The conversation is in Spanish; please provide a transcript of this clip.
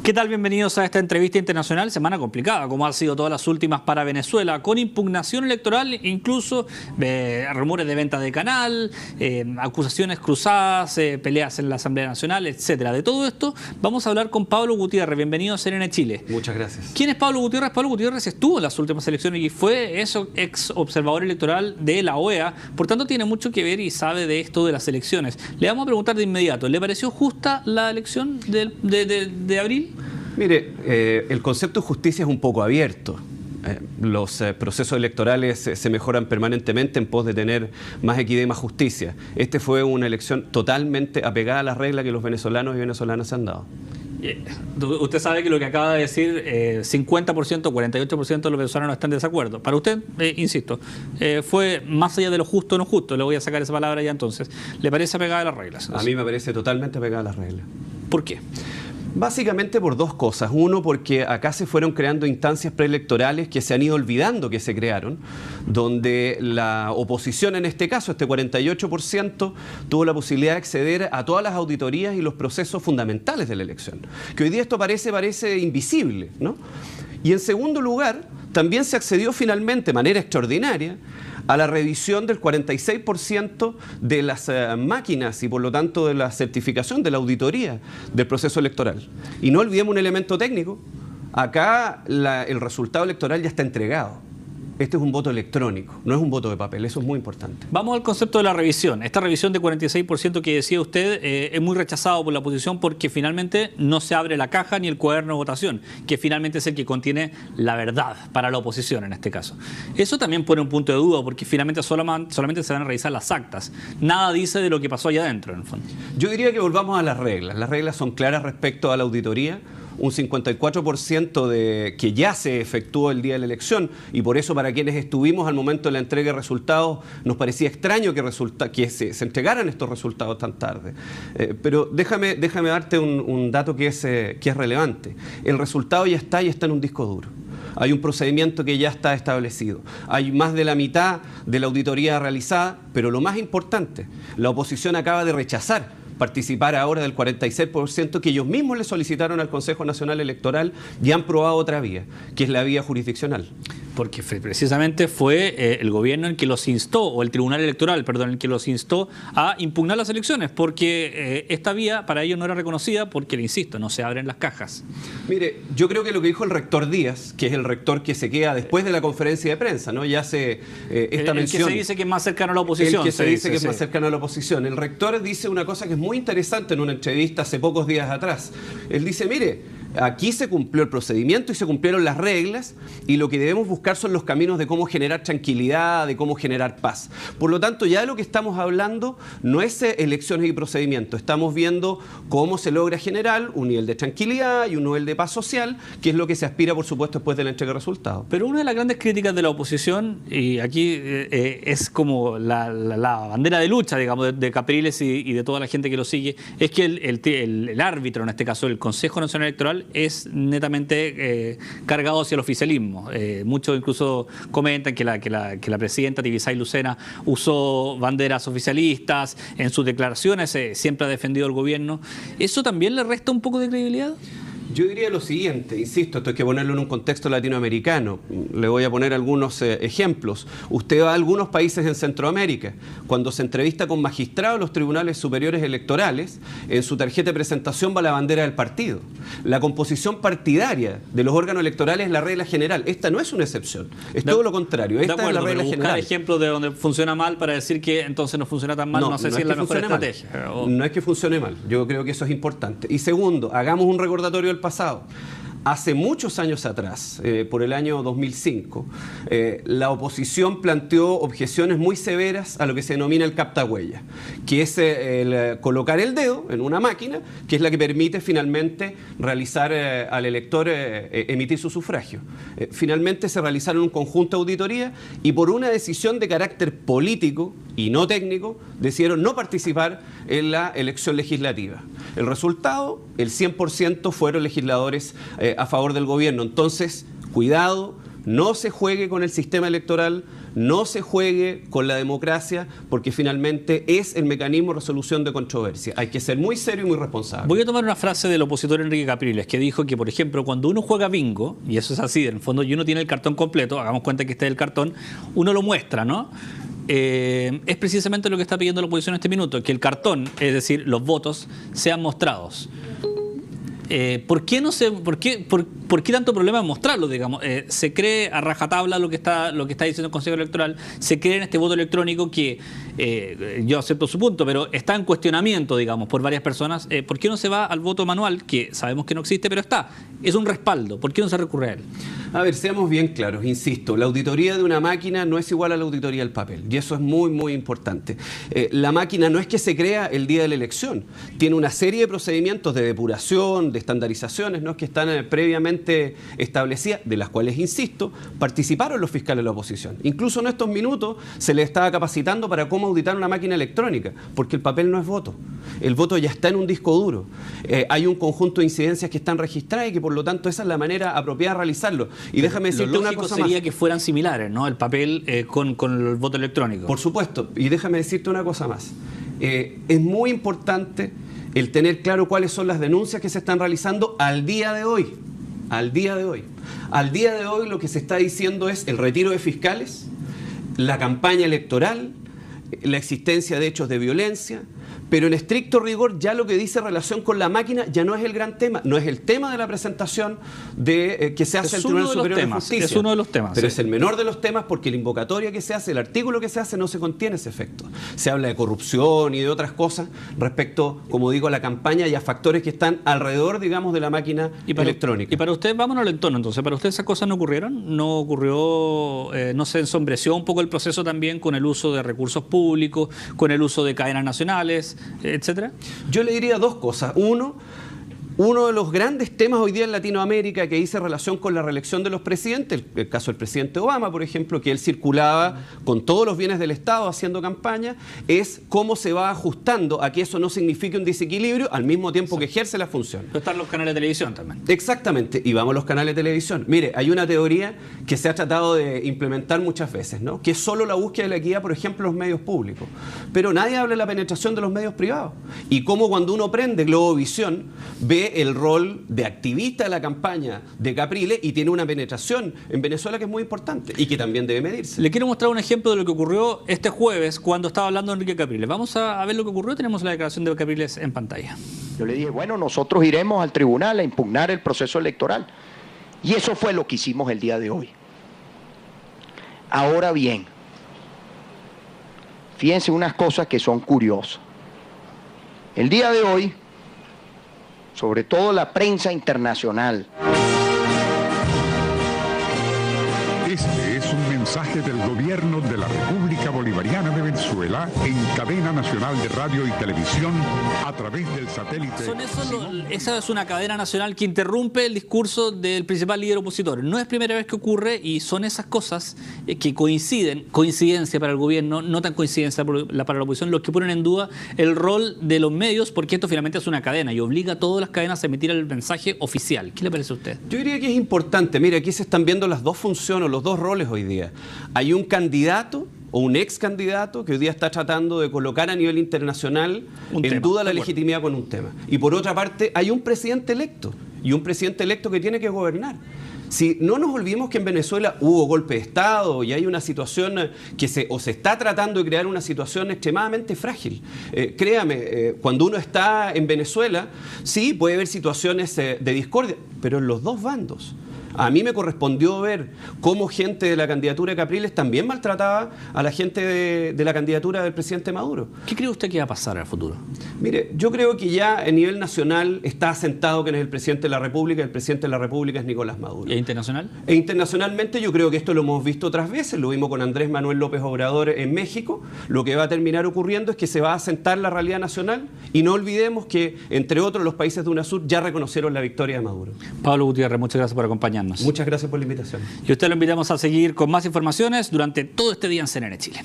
¿Qué tal? Bienvenidos a esta entrevista internacional. Semana complicada, como ha sido todas las últimas para Venezuela, con impugnación electoral, incluso rumores de venta de canal, acusaciones cruzadas, peleas en la Asamblea Nacional, etcétera. De todo esto vamos a hablar con Pablo Gutiérrez. Bienvenido a CNN Chile. Muchas gracias. ¿Quién es Pablo Gutiérrez? Pablo Gutiérrez estuvo en las últimas elecciones y fue ex observador electoral de la OEA. Por tanto, tiene mucho que ver y sabe de esto de las elecciones. Le vamos a preguntar de inmediato, ¿le pareció justa la elección de abril? Mire, el concepto de justicia es un poco abierto. Los procesos electorales se mejoran permanentemente en pos de tener más equidad y más justicia. Este fue una elección totalmente apegada a las reglas que los venezolanos y venezolanas se han dado. Usted sabe que lo que acaba de decir, 50%, 48% de los venezolanos están en desacuerdo. Para usted, insisto, fue más allá de lo justo o no justo. Le voy a sacar esa palabra ya entonces. ¿Le parece apegada a las reglas? A mí me parece totalmente apegada a las reglas. ¿Por qué? Básicamente por dos cosas. Uno, porque acá se fueron creando instancias preelectorales que se han ido olvidando que se crearon, donde la oposición, en este caso, este 48%, tuvo la posibilidad de acceder a todas las auditorías y los procesos fundamentales de la elección. Que hoy día esto parece invisible, ¿no? Y en segundo lugar, también se accedió finalmente, de manera extraordinaria, a la revisión del 46% de las máquinas y por lo tanto de la certificación, de la auditoría del proceso electoral. Y no olvidemos un elemento técnico, acá el resultado electoral ya está entregado. Este es un voto electrónico, no es un voto de papel, eso es muy importante. Vamos al concepto de la revisión. Esta revisión de 46% que decía usted es muy rechazado por la oposición porque finalmente no se abre la caja ni el cuaderno de votación, que finalmente es el que contiene la verdad para la oposición en este caso. Eso también pone un punto de duda porque finalmente solamente se van a revisar las actas. Nada dice de lo que pasó allá adentro, en el fondo. Yo diría que volvamos a las reglas. Las reglas son claras respecto a la auditoría. Un 54% que ya se efectuó el día de la elección y por eso para quienes estuvimos al momento de la entrega de resultados nos parecía extraño que se entregaran estos resultados tan tarde. Pero déjame darte un dato que es relevante. El resultado ya está en un disco duro. Hay un procedimiento que ya está establecido. Hay más de la mitad de la auditoría realizada, pero lo más importante, la oposición acaba de rechazar participar ahora del 46% que ellos mismos le solicitaron al Consejo Nacional Electoral y han probado otra vía, que es la vía jurisdiccional. Porque precisamente fue el gobierno el que los instó, o el Tribunal Electoral, perdón, el que los instó a impugnar las elecciones, porque esta vía para ellos no era reconocida porque, le insisto, no se abren las cajas. Mire, yo creo que lo que dijo el rector Díaz, que es el rector que se queda después de la conferencia de prensa, ¿no? Ya hace esta mención. El que se dice que es más cercano a la oposición. El que se dice que es más cercano a la oposición. El rector dice una cosa que es muy interesante en una entrevista hace pocos días atrás. Él dice, mire, aquí se cumplió el procedimiento y se cumplieron las reglas y lo que debemos buscar son los caminos de cómo generar tranquilidad, de cómo generar paz. Por lo tanto, ya de lo que estamos hablando no es elecciones y procedimientos. Estamos viendo cómo se logra generar un nivel de tranquilidad y un nivel de paz social, que es lo que se aspira, por supuesto, después de la entrega de resultados. Pero una de las grandes críticas de la oposición, y aquí es como la bandera de lucha, digamos, de Capriles y de toda la gente que lo sigue, es que el árbitro, en este caso el Consejo Nacional Electoral, es netamente cargado hacia el oficialismo. Muchos incluso comentan que la presidenta Tibisay Lucena usó banderas oficialistas en sus declaraciones, siempre ha defendido al gobierno. ¿Eso también le resta un poco de credibilidad? Yo diría lo siguiente, insisto, esto hay que ponerlo en un contexto latinoamericano. Le voy a poner algunos ejemplos. Usted va a algunos países en Centroamérica. Cuando se entrevista con magistrados de los tribunales superiores electorales, en su tarjeta de presentación va la bandera del partido. La composición partidaria de los órganos electorales es la regla general. Esta no es una excepción, es todo lo contrario. Esta es la regla general. Ejemplos de donde funciona mal para decir que entonces no funciona tan mal, no sé si es la mejor estrategia. No es que funcione mal, yo creo que eso es importante. Y segundo, hagamos un recordatorio del pasado. Hace muchos años atrás, por el año 2005, la oposición planteó objeciones muy severas a lo que se denomina el captahuella, que es el colocar el dedo en una máquina, que es la que permite finalmente realizar al elector emitir su sufragio. Finalmente se realizaron un conjunto de auditorías y por una decisión de carácter político y no técnico, decidieron no participar en la elección legislativa. El resultado, el 100% fueron legisladores a favor del gobierno. Entonces, cuidado, no se juegue con el sistema electoral, no se juegue con la democracia, porque finalmente es el mecanismo de resolución de controversia. Hay que ser muy serio y muy responsable. Voy a tomar una frase del opositor Enrique Capriles, que dijo que, por ejemplo, cuando uno juega bingo, y eso es así, en el fondo, y uno tiene el cartón completo, hagamos cuenta que este es el cartón, uno lo muestra, ¿no? Es precisamente lo que está pidiendo la oposición en este minuto, que el cartón, es decir, los votos, sean mostrados. ¿Por qué tanto problema en mostrarlo, digamos? Se cree a rajatabla lo que está diciendo el Consejo Electoral, se cree en este voto electrónico que, yo acepto su punto, pero está en cuestionamiento, digamos, por varias personas. ¿Por qué no se va al voto manual, que sabemos que no existe, pero está? Es un respaldo. ¿Por qué no se recurre a él? A ver, seamos bien claros, insisto, la auditoría de una máquina no es igual a la auditoría del papel, y eso es muy, muy importante. La máquina no es que se crea el día de la elección, tiene una serie de procedimientos de depuración, de estandarizaciones, ¿no?, que están previamente establecidas, de las cuales, insisto, participaron los fiscales de la oposición. Incluso en estos minutos se les estaba capacitando para cómo auditar una máquina electrónica, porque el papel no es voto, el voto ya está en un disco duro. Hay un conjunto de incidencias que están registradas y que por lo tanto esa es la manera apropiada de realizarlo. Y déjame decirte una cosa más. Sería que fueran similares, ¿no? El papel con el voto electrónico. Por supuesto. Y déjame decirte una cosa más. Es muy importante el tener claro cuáles son las denuncias que se están realizando al día de hoy. Al día de hoy. Al día de hoy lo que se está diciendo es el retiro de fiscales, la campaña electoral, la existencia de hechos de violencia, pero en estricto rigor ya lo que dice relación con la máquina ya no es el gran tema, no es el tema de la presentación que se hace al Tribunal Superior de Justicia. Es uno de los temas. Pero sí, es el menor de los temas porque la invocatoria que se hace, el artículo que se hace no se contiene ese efecto. Se habla de corrupción y de otras cosas respecto, como digo, a la campaña y a factores que están alrededor, digamos, de la máquina electrónica. Y para usted, vámonos al entorno entonces, ¿para usted esas cosas no ocurrieron? ¿No ocurrió, no se ensombreció un poco el proceso también con el uso de recursos públicos, con el uso de cadenas nacionales, etcétera? Yo le diría dos cosas. Uno de los grandes temas hoy día en Latinoamérica que dice relación con la reelección de los presidentes, el caso del presidente Obama, por ejemplo, que él circulaba con todos los bienes del Estado haciendo campaña, es cómo se va ajustando a que eso no signifique un desequilibrio al mismo tiempo que ejerce la función. Pero están los canales de televisión también. Exactamente, y vamos a los canales de televisión. Mire, hay una teoría que se ha tratado de implementar muchas veces, ¿no?, que es solo la búsqueda de la equidad, por ejemplo, en los medios públicos. Pero nadie habla de la penetración de los medios privados. Y cómo cuando uno prende Globovisión, ve el rol de activista de la campaña de Capriles y tiene una penetración en Venezuela que es muy importante y que también debe medirse. Le quiero mostrar un ejemplo de lo que ocurrió este jueves cuando estaba hablando Enrique Capriles. Vamos a ver lo que ocurrió. Tenemos la declaración de Capriles en pantalla. Yo le dije, bueno, nosotros iremos al tribunal a impugnar el proceso electoral. Y eso fue lo que hicimos el día de hoy. Ahora bien, fíjense unas cosas que son curiosas. El día de hoy, sobre todo la prensa internacional. Este es un mensaje del gobierno de la República Bolivariana de Venezuela en cadena nacional de radio y televisión a través del satélite. Esa es una cadena nacional que interrumpe el discurso del principal líder opositor. No es primera vez que ocurre y son esas cosas que coincidencia para el gobierno, no tan coincidencia para la oposición, los que ponen en duda el rol de los medios, porque esto finalmente es una cadena y obliga a todas las cadenas a emitir el mensaje oficial. ¿Qué le parece a usted? Yo diría que es importante. Mira, aquí se están viendo las dos funciones, los dos roles hoy día. Hay un candidato o un ex candidato que hoy día está tratando de colocar a nivel internacional en duda la legitimidad con un tema. Y por otra parte, hay un presidente electo, y un presidente electo que tiene que gobernar. Si no nos olvidemos que en Venezuela hubo golpe de Estado y hay una situación que se está tratando de crear una situación extremadamente frágil. Créame, cuando uno está en Venezuela, sí, puede haber situaciones de discordia, pero en los dos bandos. A mí me correspondió ver cómo gente de la candidatura de Capriles también maltrataba a la gente de la candidatura del presidente Maduro. ¿Qué cree usted que va a pasar al futuro? Mire, yo creo que ya a nivel nacional está asentado quién es el presidente de la República. El presidente de la República es Nicolás Maduro. ¿E internacional? E internacionalmente yo creo que esto lo hemos visto otras veces. Lo vimos con Andrés Manuel López Obrador en México. Lo que va a terminar ocurriendo es que se va a asentar la realidad nacional y no olvidemos que, entre otros, los países de UNASUR ya reconocieron la victoria de Maduro. Pablo Gutiérrez, muchas gracias por acompañarnos. Muchas gracias por la invitación. Y usted lo invitamos a seguir con más informaciones durante todo este día en CNN Chile.